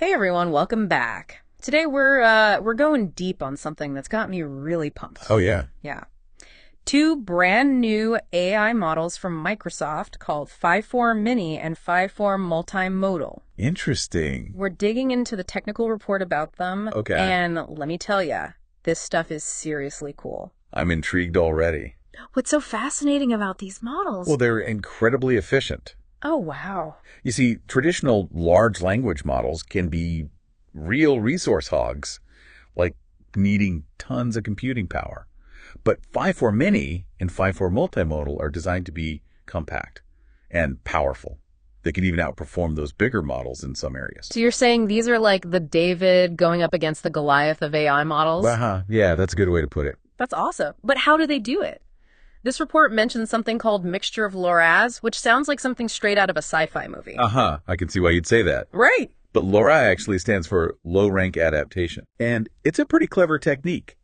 Hey everyone, welcome back. Today we're going deep on something that's got me really pumped. Oh, yeah. Yeah. Two brand new AI models from Microsoft called Phi-4-Mini and Phi-4-Multimodal. Interesting. We're digging into the technical report about them, Okay. and let me tell ya, this stuff is seriously cool. I'm intrigued already. What's so fascinating about these models? Well, they're incredibly efficient. Oh, wow. You see, traditional large language models can be real resource hogs, like needing tons of computing power. But Phi-4-Mini and Phi-4-Multimodal are designed to be compact and powerful. They can even outperform those bigger models in some areas. So you're saying these are like the David going up against the Goliath of AI models? Yeah, that's a good way to put it. That's awesome. But how do they do it? This report mentions something called Mixture-of-LoRAs, which sounds like something straight out of a sci-fi movie. I can see why you'd say that. Right. But LoRa actually stands for low-rank adaptation. And it's a pretty clever technique.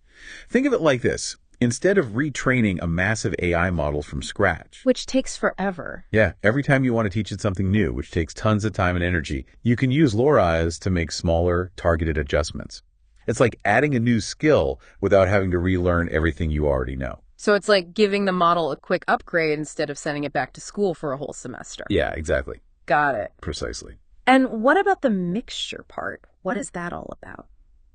Think of it like this. Instead of retraining a massive AI model from scratch, Which takes forever. yeah, every time you want to teach it something new, which takes tons of time and energy, you can use LoRa's to make smaller, targeted adjustments. It's like adding a new skill without having to relearn everything you already know. So it's like giving the model a quick upgrade instead of sending it back to school for a whole semester. Yeah, exactly. Got it. Precisely. And what about the mixture part? What is that all about?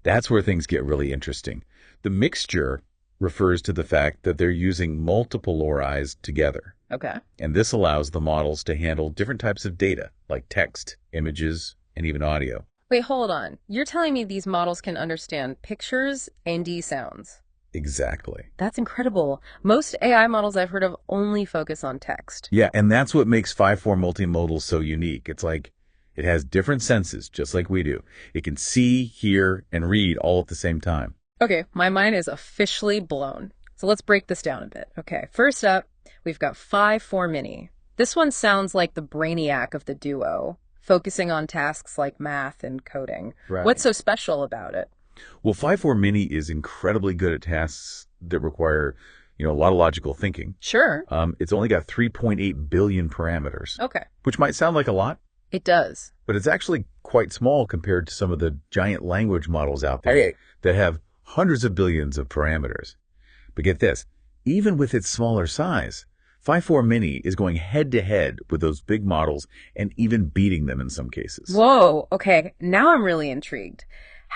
That's where things get really interesting. The mixture refers to the fact that they're using multiple LoRa's together. Okay. And this allows the models to handle different types of data, like text, images, and even audio. Wait, hold on. You're telling me these models can understand pictures and sounds? Exactly. That's incredible. Most AI models I've heard of only focus on text. Yeah, and that's what makes Phi-4 multimodal so unique. It's like it has different senses, just like we do. It can see, hear, and read all at the same time. Okay, my mind is officially blown. So let's break this down a bit. Okay, first up, we've got Phi-4-Mini. This one sounds like the brainiac of the duo, focusing on tasks like math and coding. Right. What's so special about it? Well, Phi-4-Mini is incredibly good at tasks that require, a lot of logical thinking. Sure. It's only got 3.8 billion parameters, Okay. which might sound like a lot, It does. but it's actually quite small compared to some of the giant language models out there that have hundreds of billions of parameters. But get this, even with its smaller size, Phi-4-Mini is going head-to-head with those big models and even beating them in some cases. Whoa, okay, now I'm really intrigued.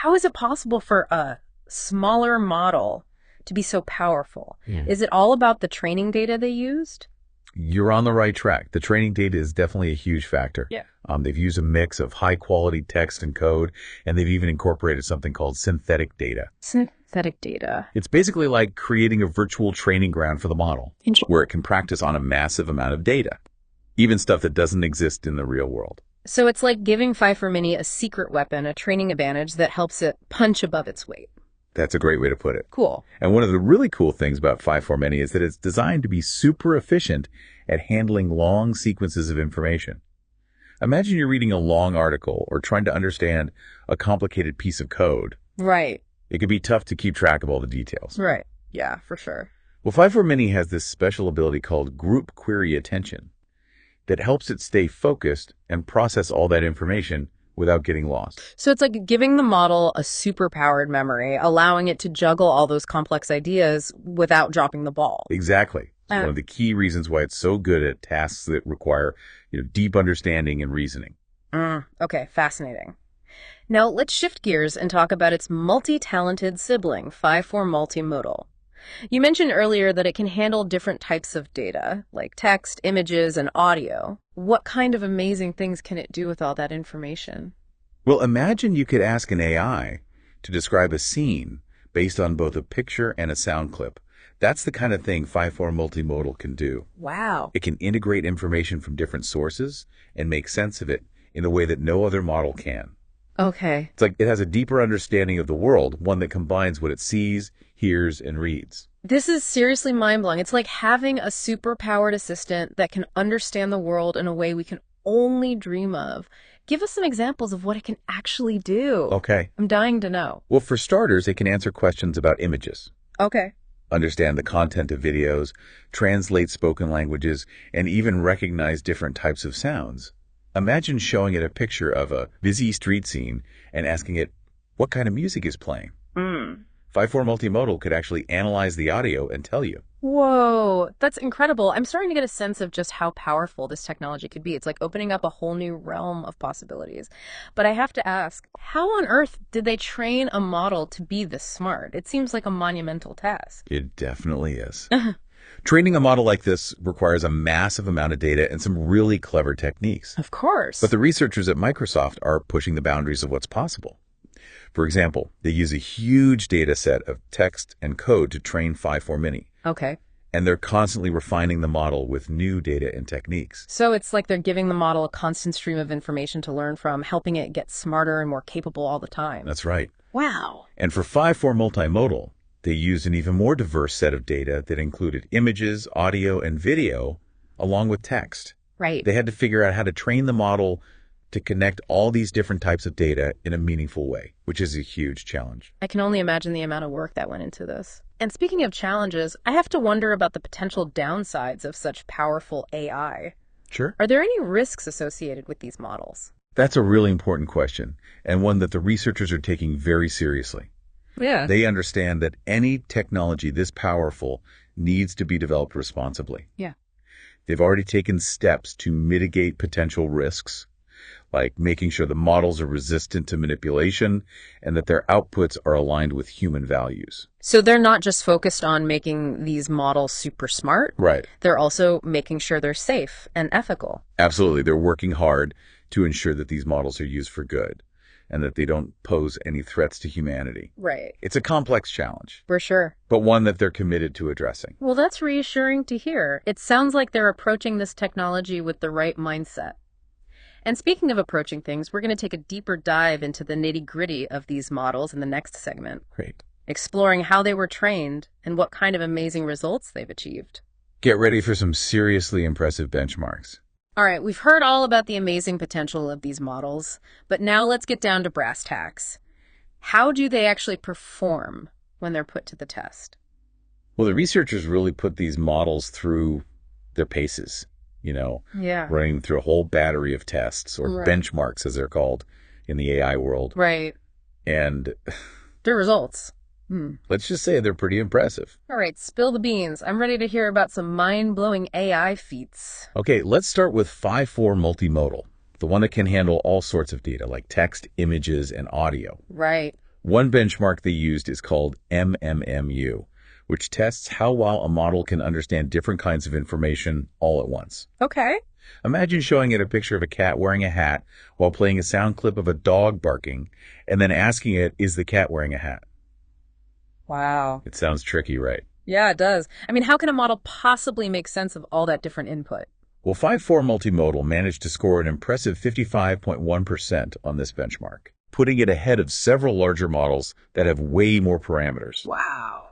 How is it possible for a smaller model to be so powerful? Is it all about the training data they used? You're on the right track. The training data is definitely a huge factor. Yeah. They've used a mix of high-quality text and code, and they've even incorporated something called synthetic data. Synthetic data. It's basically like creating a virtual training ground for the model, where it can practice on a massive amount of data, even stuff that doesn't exist in the real world. So it's like giving Phi-4-Mini a secret weapon, a training advantage that helps it punch above its weight. That's a great way to put it. Cool. And one of the really cool things about Phi-4-Mini is that it's designed to be super efficient at handling long sequences of information. Imagine you're reading a long article or trying to understand a complicated piece of code. Right. It can be tough to keep track of all the details. Right. Yeah, for sure. Well, Phi-4-Mini has this special ability called group query attention that helps it stay focused and process all that information without getting lost. So it's like giving the model a super-powered memory, allowing it to juggle all those complex ideas without dropping the ball. Exactly. It's one of the key reasons why it's so good at tasks that require, deep understanding and reasoning. Okay, fascinating. Now let's shift gears and talk about its multi-talented sibling, Phi-4-Multimodal. You mentioned earlier that it can handle different types of data, like text, images, and audio. What kind of amazing things can it do with all that information? Well, imagine you could ask an AI to describe a scene based on both a picture and a sound clip. That's the kind of thing Phi-4-Multimodal can do. Wow. It can integrate information from different sources and make sense of it in a way that no other model can. Okay. It's like it has a deeper understanding of the world, one that combines what it sees, hears, and reads. This is seriously mind-blowing. It's like having a super-powered assistant that can understand the world in a way we can only dream of. Give us some examples of what it can actually do. Okay. I'm dying to know. Well, for starters, it can answer questions about images, Okay. understand the content of videos, translate spoken languages, and even recognize different types of sounds. Imagine showing it a picture of a busy street scene and asking it what kind of music is playing. Mm. Phi-4 Multimodal could actually analyze the audio and tell you. Whoa, that's incredible. I'm starting to get a sense of just how powerful this technology could be. It's like opening up a whole new realm of possibilities. But I have to ask, how on earth did they train a model to be this smart? It seems like a monumental task. It definitely is. Training a model like this requires a massive amount of data and some really clever techniques. Of course. But the researchers at Microsoft are pushing the boundaries of what's possible. For example, they use a huge data set of text and code to train Phi-4-Mini. Okay. And they're constantly refining the model with new data and techniques. So it's like they're giving the model a constant stream of information to learn from, helping it get smarter and more capable all the time. That's right. Wow. And for Phi-4 Multimodal, they used an even more diverse set of data that included images, audio, and video, along with text. Right. They had to figure out how to train the model to connect all these different types of data in a meaningful way, which is a huge challenge. I can only imagine the amount of work that went into this. And speaking of challenges, I have to wonder about the potential downsides of such powerful AI. Sure. Are there any risks associated with these models? That's a really important question, and one that the researchers are taking very seriously. Yeah. They understand that any technology this powerful needs to be developed responsibly. Yeah. They've already taken steps to mitigate potential risks, like making sure the models are resistant to manipulation and that their outputs are aligned with human values. So they're not just focused on making these models super smart. Right. They're also making sure they're safe and ethical. Absolutely. They're working hard to ensure that these models are used for good and that they don't pose any threats to humanity. Right. It's a complex challenge, For sure. but one that they're committed to addressing. Well, that's reassuring to hear. It sounds like they're approaching this technology with the right mindset. And speaking of approaching things, we're going to take a deeper dive into the nitty-gritty of these models in the next segment, Great. exploring how they were trained and what kind of amazing results they've achieved. Get ready for some seriously impressive benchmarks. All right, we've heard all about the amazing potential of these models, but now let's get down to brass tacks. How do they actually perform when they're put to the test? Well, the researchers really put these models through their paces, Yeah. running through a whole battery of tests or Right. benchmarks, as they're called in the AI world. Right. And The results. let's just say they're pretty impressive. All right, spill the beans. I'm ready to hear about some mind-blowing AI feats. Okay, let's start with Phi-4 Multimodal, the one that can handle all sorts of data like text, images, and audio. Right. One benchmark they used is called MMMU, which tests how well a model can understand different kinds of information all at once. Okay. Imagine showing it a picture of a cat wearing a hat while playing a sound clip of a dog barking, and then asking it, is the cat wearing a hat? Wow. It sounds tricky, right? Yeah, it does. I mean, how can a model possibly make sense of all that different input? Well, Phi-4 Multimodal managed to score an impressive 55.1% on this benchmark, putting it ahead of several larger models that have way more parameters. Wow.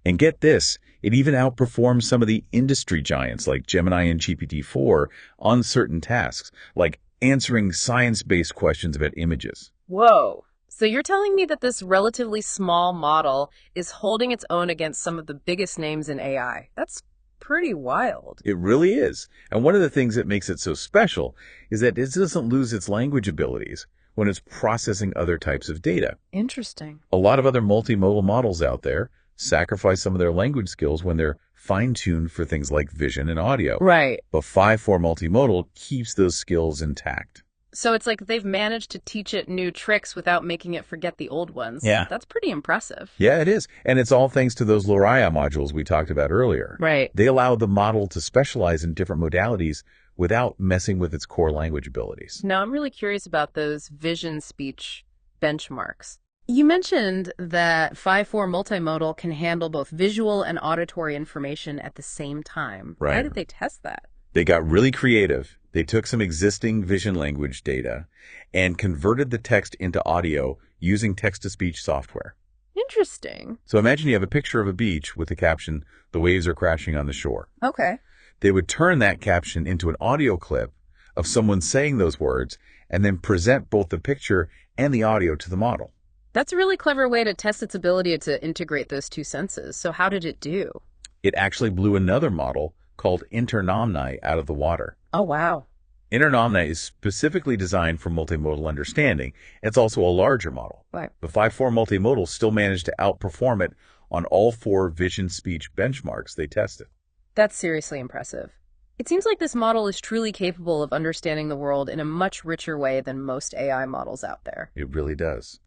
And get this, it even outperforms some of the industry giants like Gemini and GPT-4 on certain tasks, like answering science-based questions about images. Whoa. So you're telling me that this relatively small model is holding its own against some of the biggest names in AI? That's pretty wild. It really is. And one of the things that makes it so special is that it doesn't lose its language abilities when it's processing other types of data. Interesting. A lot of other multimodal models out there sacrifice some of their language skills when they're fine-tuned for things like vision and audio. Right. But Phi-4 Multimodal keeps those skills intact. So it's like they've managed to teach it new tricks without making it forget the old ones. Yeah. That's pretty impressive. Yeah, it is. And it's all thanks to those LoRAs modules we talked about earlier. Right. They allow the model to specialize in different modalities without messing with its core language abilities. Now, I'm really curious about those vision speech benchmarks. You mentioned that Phi-4 Multimodal can handle both visual and auditory information at the same time. Right. How did they test that? They got really creative. They took some existing vision language data and converted the text into audio using text-to-speech software. Interesting. So imagine you have a picture of a beach with the caption, "The waves are crashing on the shore." Okay. They would turn that caption into an audio clip of someone saying those words and then present both the picture and the audio to the model. That's a really clever way to test its ability to integrate those two senses. So how did it do? It actually blew another model called Internomni out of the water. Oh, wow. Internomna is specifically designed for multimodal understanding. It's also a larger model. Right. The Phi-4 multimodal still managed to outperform it on all 4 vision-speech benchmarks they tested. That's seriously impressive. It seems like this model is truly capable of understanding the world in a much richer way than most AI models out there. It really does.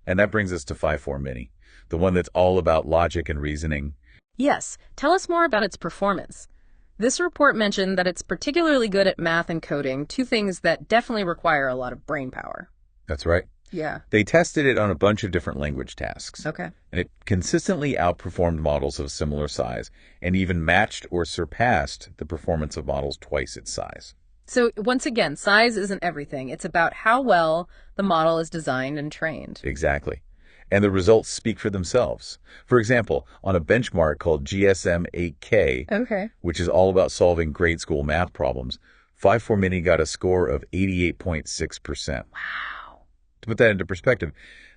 And that brings us to Phi-4-Mini, the one that's all about logic and reasoning. Yes, tell us more about its performance. This report mentioned that it's particularly good at math and coding, 2 things that definitely require a lot of brain power. That's right. Yeah. They tested it on a bunch of different language tasks. Okay. And it consistently outperformed models of similar size and even matched or surpassed the performance of models twice its size. So once again, size isn't everything. It's about how well the model is designed and trained. Exactly. And the results speak for themselves. For example, on a benchmark called GSM-8K, Okay. which is all about solving grade school math problems, Phi-4-Mini got a score of 88.6%. Wow. To put that into perspective,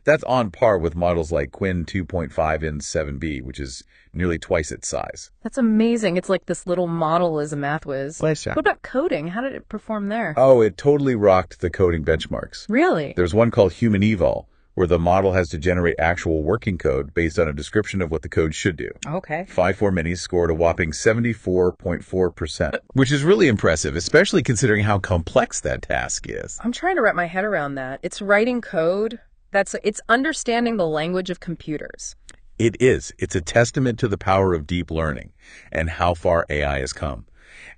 that's on par with models like Quinn 2.5 and 7B, which is nearly twice its size. That's amazing. It's like this little model is a math whiz. Nice job. What about coding? How did it perform there? Oh, it totally rocked the coding benchmarks. Really? There's one called Human Eval, where the model has to generate actual working code based on a description of what the code should do. Okay. Phi-4-Mini scored a whopping 74.4%, which is really impressive, especially considering how complex that task is. I'm trying to wrap my head around that. It's writing code. It's understanding the language of computers. It is. It's a testament to the power of deep learning and how far AI has come.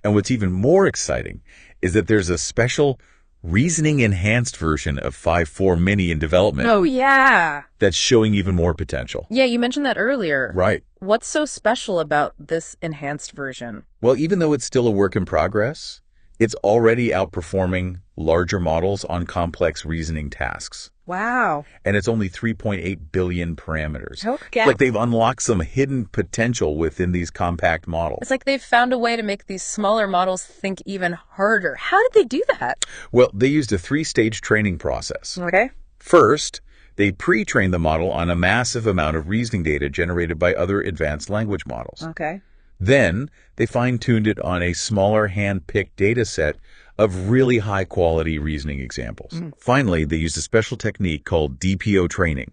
And what's even more exciting is that there's a special reasoning-enhanced version of Phi-4-Mini in development. Oh, yeah. That's showing even more potential. Yeah, you mentioned that earlier. Right. What's so special about this enhanced version? Well, even though it's still a work in progress, it's already outperforming larger models on complex reasoning tasks. Wow. And it's only 3.8 billion parameters. Okay. Like they've unlocked some hidden potential within these compact models. It's like they've found a way to make these smaller models think even harder. How did they do that? Well, they used a 3-stage training process. Okay. First, they pre-trained the model on a massive amount of reasoning data generated by other advanced language models. Okay. Then, they fine-tuned it on a smaller hand-picked data set of really high-quality reasoning examples. Finally, they used a special technique called DPO training,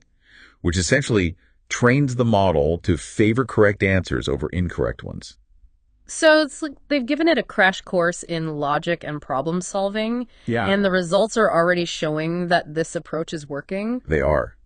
which essentially trains the model to favor correct answers over incorrect ones. So it's like they've given it a crash course in logic and problem solving. Yeah. And the results are already showing that this approach is working. They are.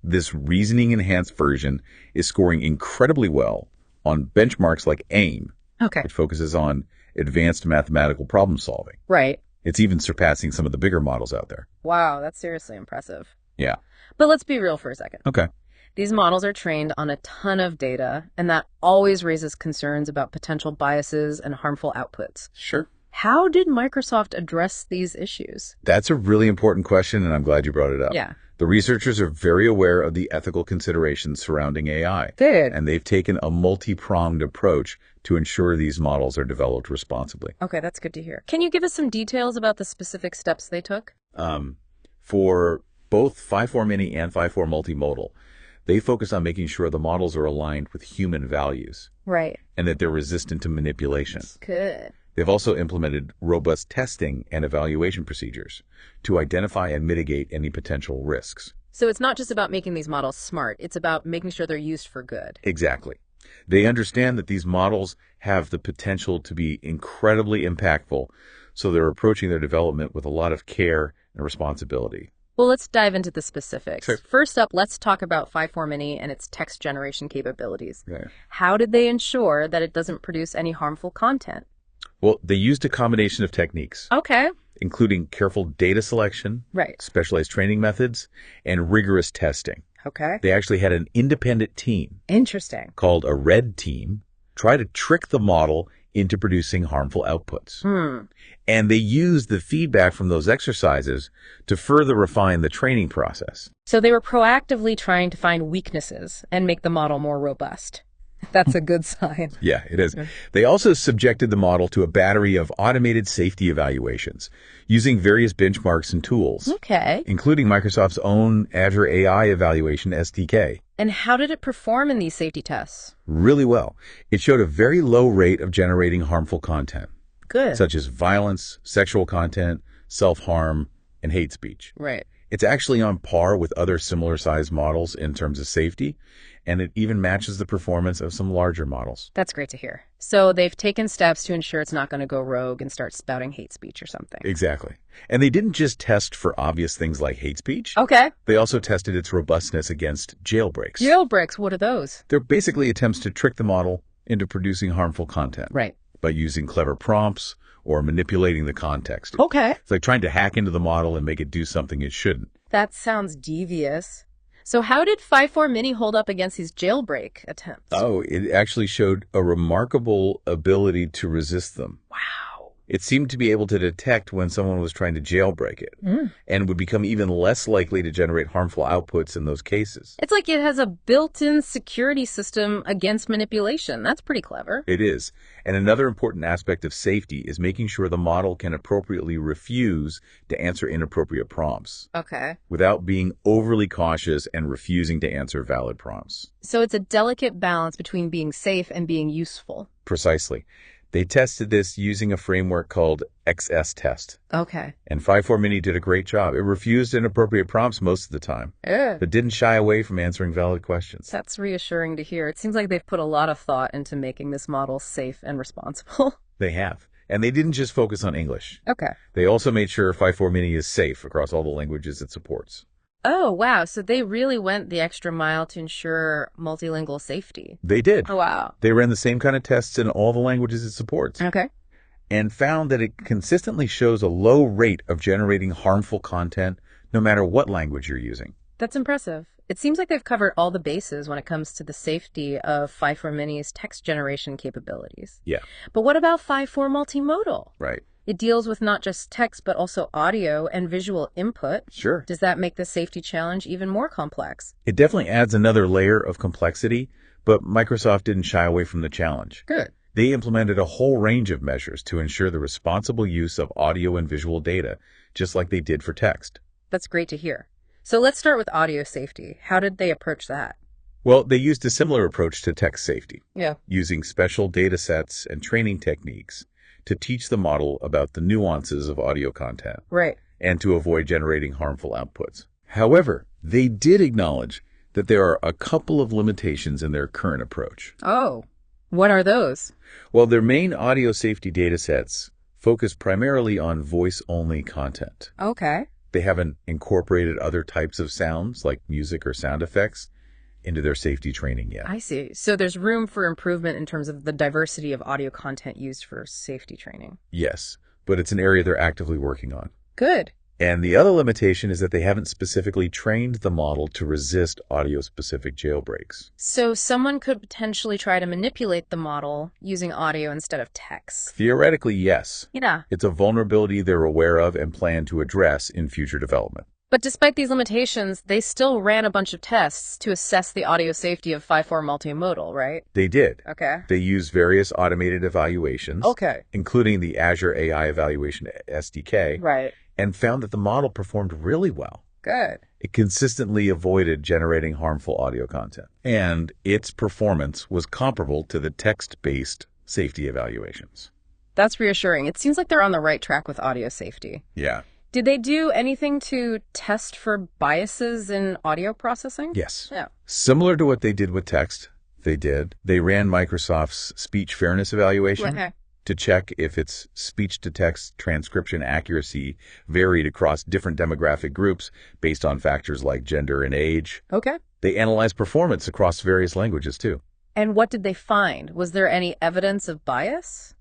This reasoning-enhanced version is scoring incredibly well on benchmarks like AIM, Okay. which focuses on advanced mathematical problem solving. Right. It's even surpassing some of the bigger models out there. Wow, that's seriously impressive. Yeah. But let's be real for a second. Okay. These models are trained on a ton of data, and that always raises concerns about potential biases and harmful outputs. Sure. How did Microsoft address these issues? That's a really important question, and I'm glad you brought it up. Yeah. The researchers are very aware of the ethical considerations surrounding AI. Good. And they've taken a multi-pronged approach to ensure these models are developed responsibly. Okay, that's good to hear. Can you give us some details about the specific steps they took? For both Phi-4-Mini and Phi-4 multimodal, they focus on making sure the models are aligned with human values Right. and that they're resistant to manipulation. Good. They've also implemented robust testing and evaluation procedures to identify and mitigate any potential risks. So it's not just about making these models smart. It's about making sure they're used for good. Exactly. They understand that these models have the potential to be incredibly impactful, so they're approaching their development with a lot of care and responsibility. Well, let's dive into the specifics. Sure. First up, let's talk about Phi-4-Mini and its text generation capabilities. Okay. How did they ensure that it doesn't produce any harmful content? Well, they used a combination of techniques, Okay. including careful data selection, Right. specialized training methods, and rigorous testing. Okay. They actually had an independent team Interesting. called a red team try to trick the model into producing harmful outputs. And they used the feedback from those exercises to further refine the training process. So they were proactively trying to find weaknesses and make the model more robust. That's a good sign. Yeah, it is. They also subjected the model to a battery of automated safety evaluations using various benchmarks and tools, Okay. including Microsoft's own Azure AI Evaluation SDK. And how did it perform in these safety tests? Really well. It showed a very low rate of generating harmful content, Good. such as violence, sexual content, self-harm, and hate speech. Right. It's actually on par with other similar-sized models in terms of safety, and it even matches the performance of some larger models. That's great to hear. So they've taken steps to ensure it's not going to go rogue and start spouting hate speech or something. Exactly. And they didn't just test for obvious things like hate speech. Okay. They also tested its robustness against jailbreaks. Jailbreaks, what are those? They're basically attempts to trick the model into producing harmful content. Right. By using clever prompts or manipulating the context. Okay. It's like trying to hack into the model and make it do something it shouldn't. That sounds devious. So how did Phi-4-Mini hold up against these jailbreak attempts? Oh, it actually showed a remarkable ability to resist them. Wow. It seemed to be able to detect when someone was trying to jailbreak it and would become even less likely to generate harmful outputs in those cases. It's like it has a built-in security system against manipulation. That's pretty clever. It is. And another important aspect of safety is making sure the model can appropriately refuse to answer inappropriate prompts Okay. without being overly cautious and refusing to answer valid prompts. So it's a delicate balance between being safe and being useful. Precisely. They tested this using a framework called XS test. Okay. And Phi-4-Mini did a great job. It refused inappropriate prompts most of the time, but didn't shy away from answering valid questions. That's reassuring to hear. It seems like they've put a lot of thought into making this model safe and responsible. They have. And they didn't just focus on English. Okay. They also made sure Phi-4-Mini is safe across all the languages it supports. Oh, wow. So they really went the extra mile to ensure multilingual safety. They did. Oh, wow. They ran the same kind of tests in all the languages it supports. Okay. And found that it consistently shows a low rate of generating harmful content no matter what language you're using. That's impressive. It seems like they've covered all the bases when it comes to the safety of Phi-4-Mini's text generation capabilities. Yeah. But what about Phi-4-Multimodal? Right. It deals with not just text, but also audio and visual input. Sure. Does that make the safety challenge even more complex? It definitely adds another layer of complexity, but Microsoft didn't shy away from the challenge. Good. They implemented a whole range of measures to ensure the responsible use of audio and visual data, just like they did for text. That's great to hear. So let's start with audio safety. How did they approach that? Well, they used a similar approach to text safety, Yeah. using special data sets and training techniques to teach the model about the nuances of audio content Right. and to avoid generating harmful outputs. However, they did acknowledge that there are a couple of limitations in their current approach. Oh, what are those? Well, their main audio safety data sets focus primarily on voice-only content. Okay. They haven't incorporated other types of sounds like music or sound effects into their safety training yet. I see. So there's room for improvement in terms of the diversity of audio content used for safety training. Yes, but it's an area they're actively working on. Good. And the other limitation is that they haven't specifically trained the model to resist audio-specific jailbreaks. So someone could potentially try to manipulate the model using audio instead of text. Theoretically, yes. Yeah. It's a vulnerability they're aware of and plan to address in future development. But despite these limitations, they still ran a bunch of tests to assess the audio safety of Phi-4-Multimodal, right? They did. Okay. They used various automated evaluations, Okay. including the Azure AI Evaluation SDK, Right. and found that the model performed really well. Good. It consistently avoided generating harmful audio content, and its performance was comparable to the text-based safety evaluations. That's reassuring. It seems like they're on the right track with audio safety. Yeah. Did they do anything to test for biases in audio processing? Yes. Yeah. Similar to what they did with text, they ran Microsoft's speech fairness evaluation Okay. to check if its speech-to-text transcription accuracy varied across different demographic groups based on factors like gender and age. Okay. They analyzed performance across various languages, too. And what did they find? Was there any evidence of bias?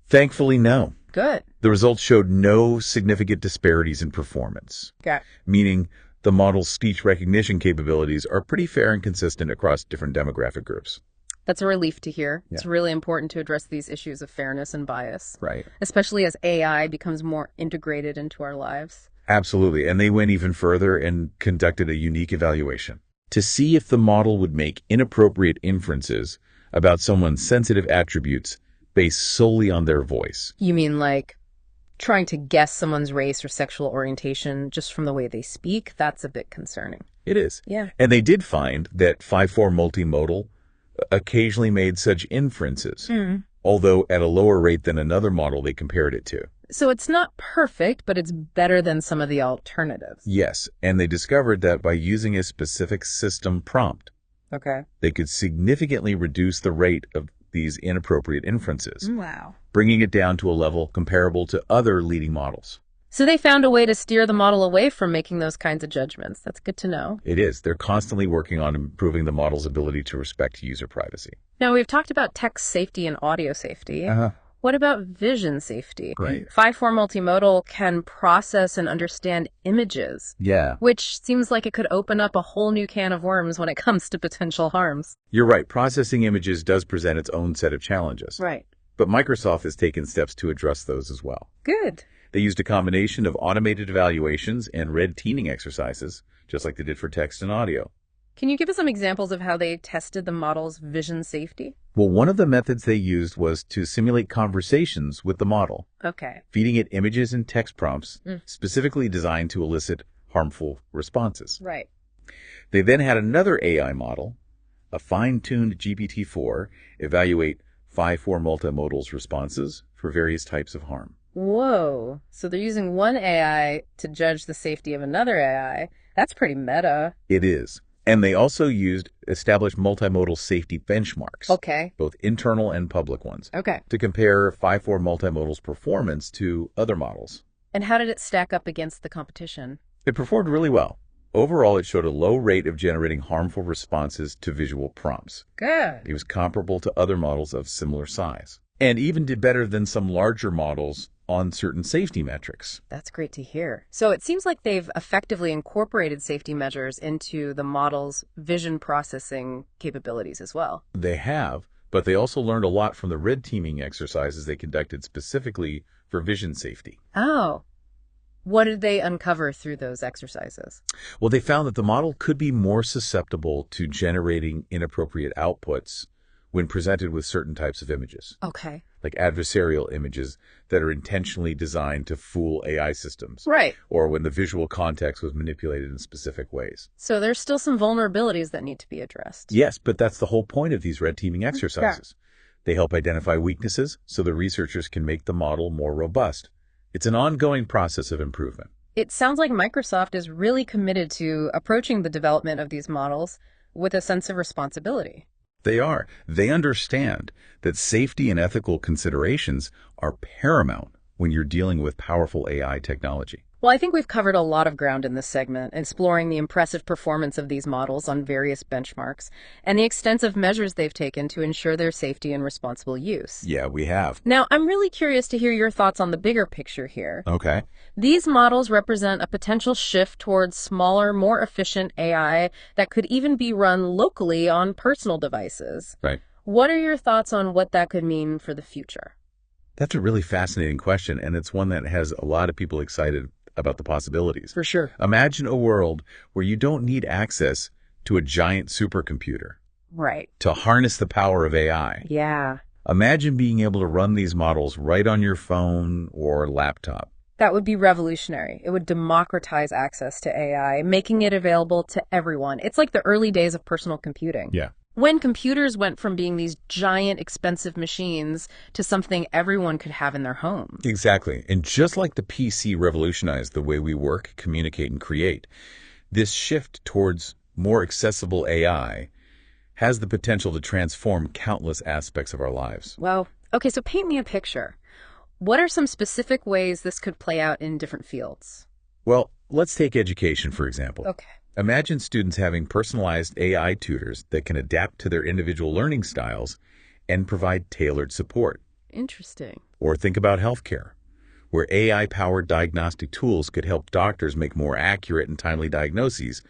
Thankfully, no. Good. The results showed no significant disparities in performance, Okay. meaning the model's speech recognition capabilities are pretty fair and consistent across different demographic groups. That's a relief to hear. Yeah. It's really important to address these issues of fairness and bias, Right. especially as AI becomes more integrated into our lives. Absolutely. And they went even further and conducted a unique evaluation to see if the model would make inappropriate inferences about someone's sensitive attributes based solely on their voice. You mean like trying to guess someone's race or sexual orientation just from the way they speak? That's a bit concerning. It is. Yeah. And they did find that Phi-4-Multimodal occasionally made such inferences, although at a lower rate than another model they compared it to. So it's not perfect, but it's better than some of the alternatives. Yes, and they discovered that by using a specific system prompt, Okay. they could significantly reduce the rate of these inappropriate inferences, Wow. bringing it down to a level comparable to other leading models. So they found a way to steer the model away from making those kinds of judgments. That's good to know. It is. They're constantly working on improving the model's ability to respect user privacy. Now, we've talked about text safety and audio safety. What about vision safety? Right. Phi-4 Multimodal can process and understand images, Yeah. which seems like it could open up a whole new can of worms when it comes to potential harms. You're right. Processing images does present its own set of challenges. Right. But Microsoft has taken steps to address those as well. Good. They used a combination of automated evaluations and red teaming exercises, just like they did for text and audio. Can you give us some examples of how they tested the model's vision safety? Well, one of the methods they used was to simulate conversations with the model, Okay. feeding it images and text prompts specifically designed to elicit harmful responses. Right. They then had another AI model, a fine-tuned GPT-4, evaluate Phi-4 multimodal's responses for various types of harm. Whoa. So they're using one AI to judge the safety of another AI. That's pretty meta. It is. And they also used established multimodal safety benchmarks, Okay. both internal and public ones, Okay. to compare Phi-4 multimodal's performance to other models. And how did it stack up against the competition? It performed really well. Overall, it showed a low rate of generating harmful responses to visual prompts. Good. It was comparable to other models of similar size, and even did better than some larger models on certain safety metrics. That's great to hear. So it seems like they've effectively incorporated safety measures into the model's vision processing capabilities as well. They have, but they also learned a lot from the red teaming exercises they conducted specifically for vision safety. Oh. What did they uncover through those exercises? Well, they found that the model could be more susceptible to generating inappropriate outputs when presented with certain types of images, Okay. like adversarial images that are intentionally designed to fool AI systems, Right. or when the visual context was manipulated in specific ways. So there's still some vulnerabilities that need to be addressed. Yes, but that's the whole point of these red teaming exercises. They help identify weaknesses so the researchers can make the model more robust. It's an ongoing process of improvement. It sounds like Microsoft is really committed to approaching the development of these models with a sense of responsibility. They are. They understand that safety and ethical considerations are paramount when you're dealing with powerful AI technology. Well, I think we've covered a lot of ground in this segment, exploring the impressive performance of these models on various benchmarks and the extensive measures they've taken to ensure their safety and responsible use. Yeah, we have. Now, I'm really curious to hear your thoughts on the bigger picture here. Okay. These models represent a potential shift towards smaller, more efficient AI that could even be run locally on personal devices. Right. What are your thoughts on what that could mean for the future? That's a really fascinating question, and it's one that has a lot of people excited about the possibilities. For sure. Imagine a world where you don't need access to a giant supercomputer Right. to harness the power of AI. Yeah. Imagine being able to run these models right on your phone or laptop. That would be revolutionary. It would democratize access to AI, making it available to everyone. It's like the early days of personal computing. Yeah. When computers went from being these giant, expensive machines to something everyone could have in their home. Exactly. And just like the PC revolutionized the way we work, communicate, and create, this shift towards more accessible AI has the potential to transform countless aspects of our lives. Well, okay, so paint me a picture. What are some specific ways this could play out in different fields? Well, let's take education, for example. Okay. Imagine students having personalized AI tutors that can adapt to their individual learning styles and provide tailored support. Interesting. Or think about healthcare, where AI-powered diagnostic tools could help doctors make more accurate and timely diagnoses,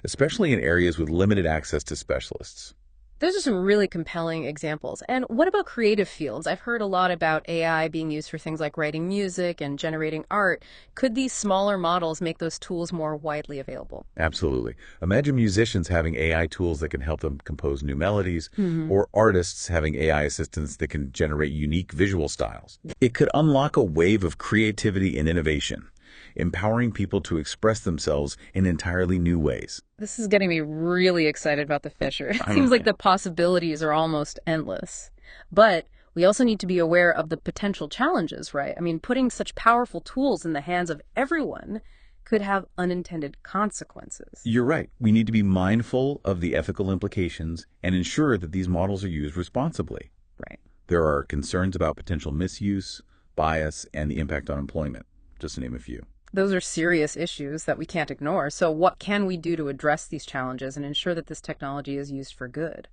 especially in areas with limited access to specialists. Those are some really compelling examples. And what about creative fields? I've heard a lot about AI being used for things like writing music and generating art. Could these smaller models make those tools more widely available? Absolutely. Imagine musicians having AI tools that can help them compose new melodies, or artists having AI assistants that can generate unique visual styles. It could unlock a wave of creativity and innovation, empowering people to express themselves in entirely new ways. This is getting me really excited about the future. It seems like the possibilities are almost endless. But We also need to be aware of the potential challenges, right? I mean, putting such powerful tools in the hands of everyone could have unintended consequences. You're right. We need to be mindful of the ethical implications and ensure that these models are used responsibly. Right. There are concerns about potential misuse, bias, and the impact on employment, just to name a few. Those are serious issues that we can't ignore. So what can we do to address these challenges and ensure that this technology is used for good?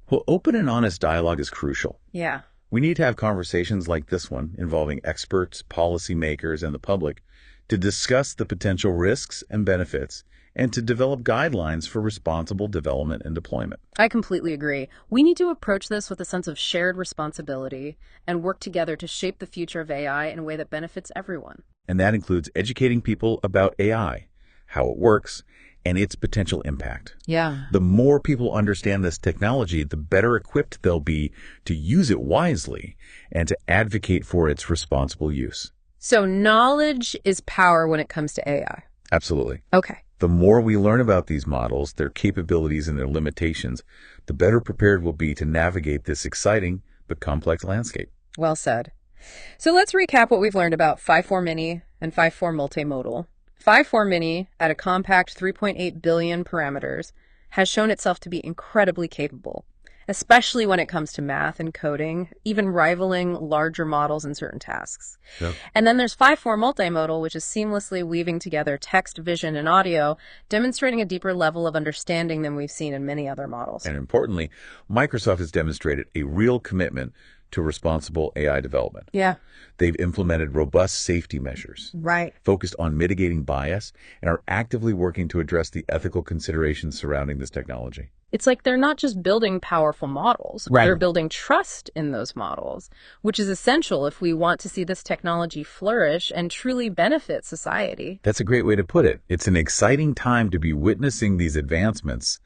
Well, open and honest dialogue is crucial. Yeah. We need to have conversations like this one involving experts, policymakers, and the public to discuss the potential risks and benefits and to develop guidelines for responsible development and deployment. I completely agree. We need to approach this with a sense of shared responsibility and work together to shape the future of AI in a way that benefits everyone. And that includes educating people about AI, how it works, and its potential impact. Yeah. The more people understand this technology, the better equipped they'll be to use it wisely and to advocate for its responsible use. So knowledge is power when it comes to AI. Absolutely. Okay. The more we learn about these models, their capabilities and their limitations, the better prepared we'll be to navigate this exciting but complex landscape. Well said. So let's recap what we've learned about Phi-4-Mini and Phi-4-Multimodal. Phi-4-Mini, at a compact 3.8 billion parameters, has shown itself to be incredibly capable, especially when it comes to math and coding, even rivaling larger models in certain tasks. Yep. And then there's Phi-4-Multimodal, which is seamlessly weaving together text, vision, and audio, demonstrating a deeper level of understanding than we've seen in many other models. And importantly, Microsoft has demonstrated a real commitment to responsible AI development. Yeah. They've implemented robust safety measures, Right. focused on mitigating bias, and are actively working to address the ethical considerations surrounding this technology. It's like they're not just building powerful models. Right. They're building trust in those models, which is essential if we want to see this technology flourish and truly benefit society. That's a great way to put it. It's an exciting time to be witnessing these advancements,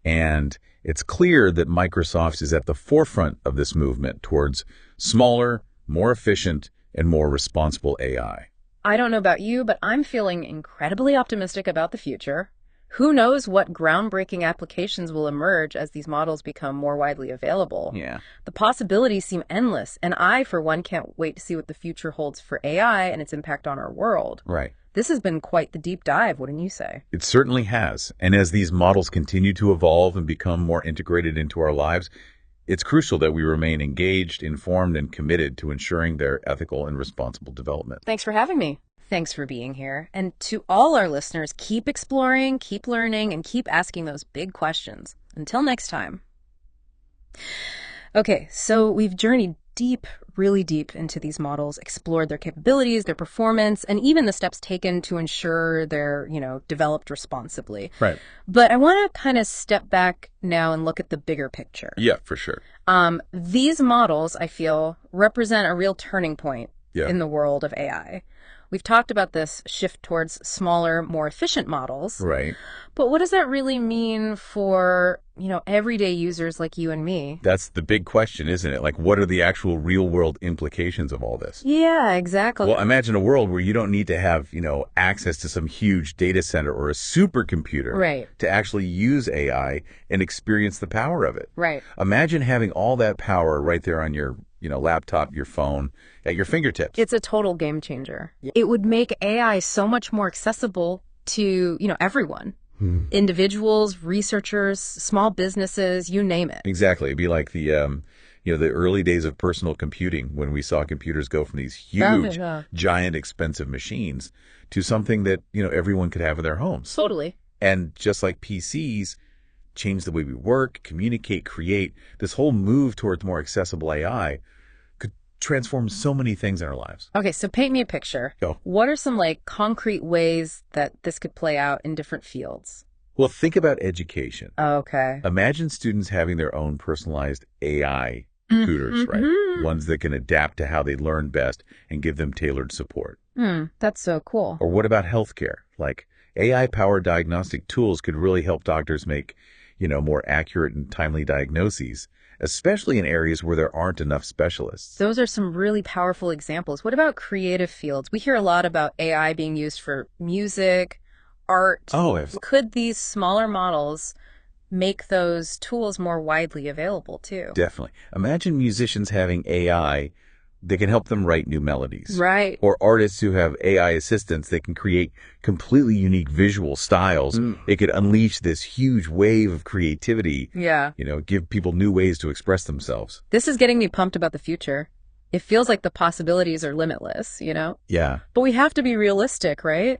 and it's clear that Microsoft is at the forefront of this movement towards smaller, more efficient, and more responsible AI. I don't know about you, but I'm feeling incredibly optimistic about the future. Who knows what groundbreaking applications will emerge as these models become more widely available? Yeah. The possibilities seem endless, and I, for one, can't wait to see what the future holds for AI and its impact on our world. Right. This has been quite the deep dive, wouldn't you say? It certainly has. And as these models continue to evolve and become more integrated into our lives, it's crucial that we remain engaged, informed, and committed to ensuring their ethical and responsible development. Thanks for having me. Thanks for being here. And to all our listeners, keep exploring, keep learning, and keep asking those big questions. Until next time. Okay, so we've journeyed deep, really deep into these models, explored their capabilities, their performance, and even the steps taken to ensure they're, developed responsibly. Right. But I want to kind of step back now and look at the bigger picture. Yeah, for sure. These models, I feel, represent a real turning point Yeah. in the world of AI. We've talked about this shift towards smaller, more efficient models. Right. But what does that really mean for, everyday users like you and me? That's the big question, isn't it? Like, what are the actual real-world implications of all this? Yeah, exactly. Well, imagine a world where you don't need to have, access to some huge data center or a supercomputer Right. to actually use AI and experience the power of it. Right. Imagine having all that power right there on your, laptop, your phone, at your fingertips. It's a total game changer. It would make AI so much more accessible to, everyone. Individuals, researchers, small businesses, you name it. Exactly. It'd be like the early days of personal computing when we saw computers go from these huge, giant, expensive machines to something that, everyone could have in their homes. Totally. And just like PCs change the way we work, communicate, create, this whole move towards more accessible AI could transform so many things in our lives. Okay, so paint me a picture. Go. What are some concrete ways that this could play out in different fields? Well, think about education. Okay. Imagine students having their own personalized AI tutors, right? Ones that can adapt to how they learn best and give them tailored support. That's so cool. Or what about healthcare? Like AI-powered diagnostic tools could really help doctors make, more accurate and timely diagnoses, especially in areas where there aren't enough specialists. Those are some really powerful examples. What about creative fields? We hear a lot about AI being used for music, art. Oh, Could these smaller models make those tools more widely available too. Definitely. Imagine musicians having AI that can help them write new melodies. Right. Or artists who have AI assistants that can create completely unique visual styles. It could unleash this huge wave of creativity. Yeah. Give people new ways to express themselves. This is getting me pumped about the future. It feels like the possibilities are limitless, Yeah. But we have to be realistic, right?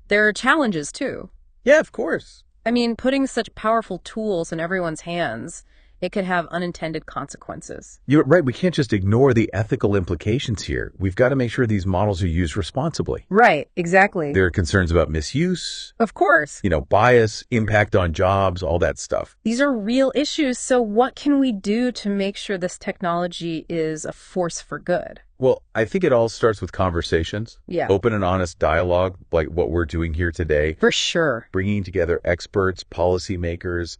There are challenges too. Yeah, of course. I mean, putting such powerful tools in everyone's hands, it could have unintended consequences. You're right. We can't just ignore the ethical implications here. We've got to make sure these models are used responsibly. Right, exactly. There are concerns about misuse, Of course. bias, impact on jobs, all that stuff. These are real issues, so what can we do to make sure this technology is a force for good? Well, I think it all starts with conversations. Yeah. Open and honest dialogue, like what we're doing here today. For sure. Bringing together experts, policymakers,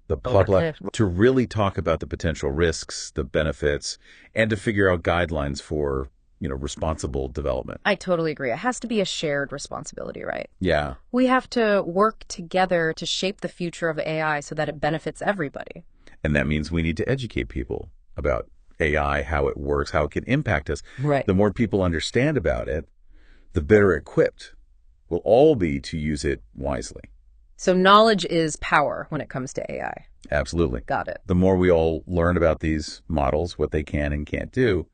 the public to really talk about the potential risks, the benefits, and to figure out guidelines for, responsible development. I totally agree. It has to be a shared responsibility, right? Yeah. We have to work together to shape the future of AI so that it benefits everybody. And that means we need to educate people about AI, how it works, how it can impact us. Right. The more people understand about it, the better equipped we'll all be to use it wisely. So knowledge is power when it comes to AI. Absolutely. Got it. The more we all learn about these models, what they can and can't do,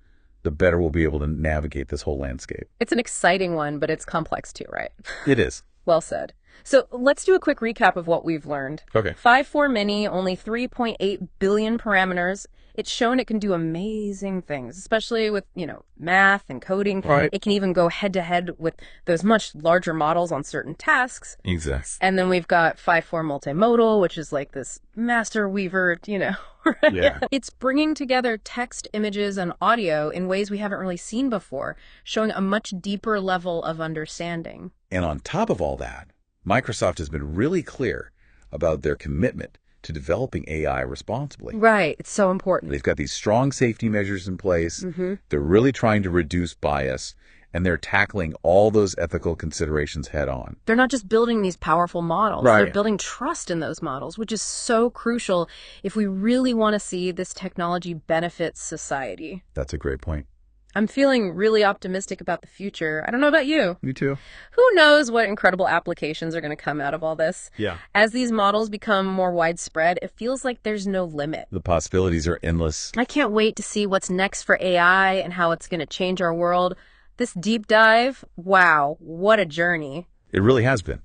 the better we'll be able to navigate this whole landscape. It's an exciting one, but it's complex too, right? It is. Well said. So let's do a quick recap of what we've learned. Okay. Phi-4-Mini, only 3.8 billion parameters. It's shown it can do amazing things, especially with, math and coding. Right. It can even go head-to-head with those much larger models on certain tasks. Exactly. And then we've got Phi-4 Multimodal, which is like this master weaver, right? Yeah. It's bringing together text, images, and audio in ways we haven't really seen before, showing a much deeper level of understanding. And on top of all that, Microsoft has been really clear about their commitment to developing AI responsibly. Right. It's so important. They've got these strong safety measures in place. They're really trying to reduce bias, and they're tackling all those ethical considerations head on. They're not just building these powerful models. Right. They're building trust in those models, which is so crucial if we really want to see this technology benefit society. That's a great point. I'm feeling really optimistic about the future. I don't know about you. Me too. Who knows what incredible applications are going to come out of all this? Yeah. As these models become more widespread, it feels like there's no limit. The possibilities are endless. I can't wait to see what's next for AI and how it's going to change our world. This deep dive, wow, what a journey. It really has been.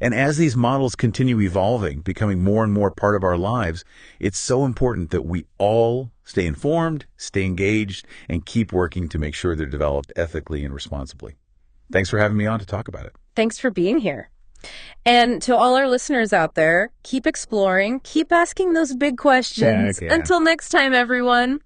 And as these models continue evolving, becoming more and more part of our lives, it's so important that we all stay informed, stay engaged, and keep working to make sure they're developed ethically and responsibly. Thanks for having me on to talk about it. Thanks for being here. And to all our listeners out there, keep exploring, keep asking those big questions. Yeah. Until next time, everyone.